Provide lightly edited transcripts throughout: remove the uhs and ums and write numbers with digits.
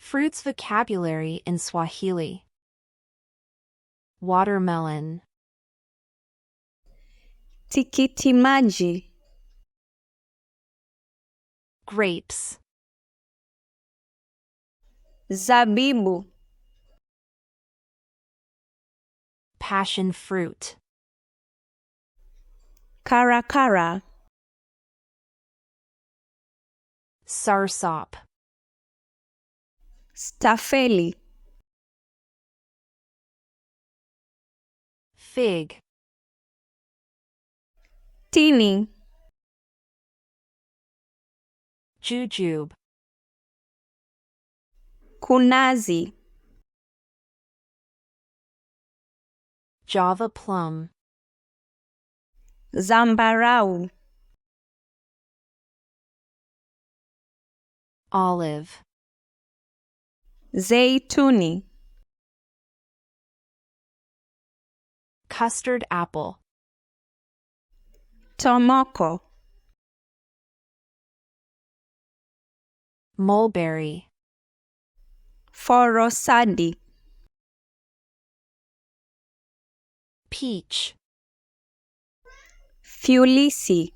Fruits vocabulary in Swahili. Watermelon, tikiti maji, grapes, zabibu, passion fruit, karakara, sarsop, stafeli, fig, tini, jujube, kunazi, Java plum, zambarau, olive, zeituni, custard apple, tomoko, mulberry, forosadi, peach, fulisi,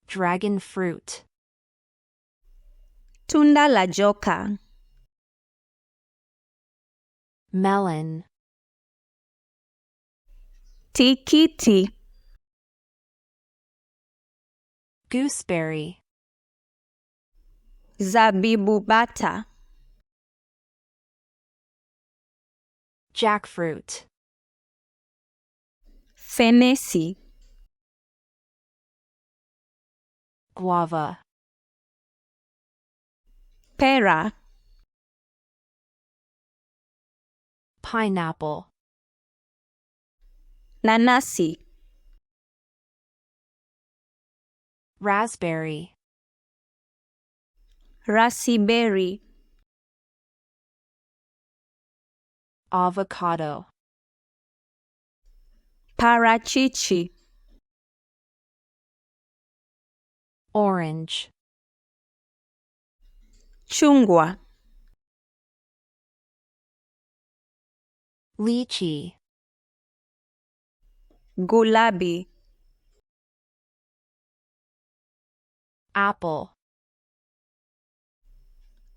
dragon fruit, tunda la joka, melon, tikiti, gooseberry, zabibu bata, jackfruit, fenesi, guava, pera, pineapple, nanasi, raspberry, raspberry, avocado, parachichi, orange, chungwa, lychee, gulabi, apple,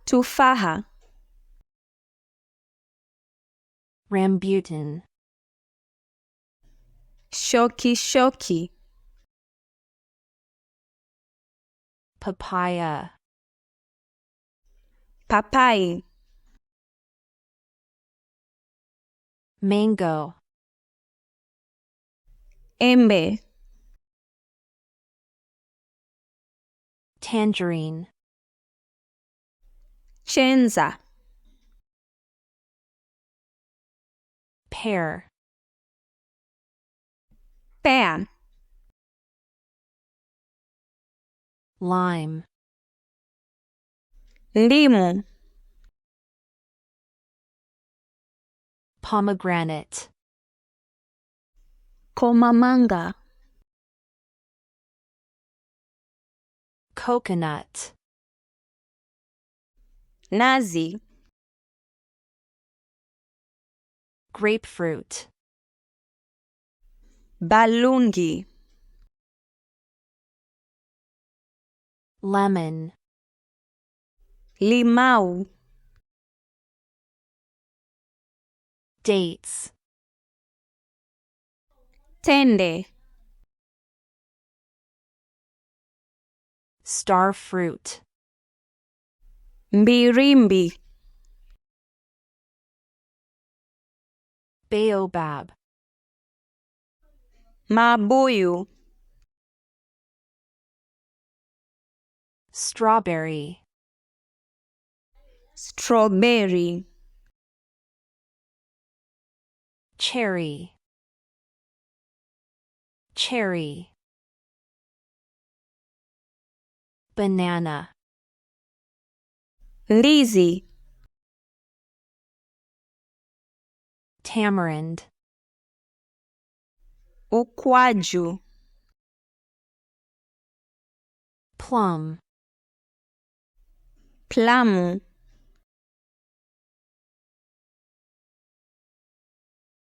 tufaha, rambutan, shoki, papaya, papai, mango, embe, tangerine, chenza, pear, pear, lime, limu, pomegranate, komamanga, coconut, nazi, grapefruit, balungi, lemon, limau, dates, tende, star fruit, mbirimbi, baobab, mabuyu, strawberry, strawberry, cherry, banana, ndizi, tamarind, ukwaju, plum, plamu,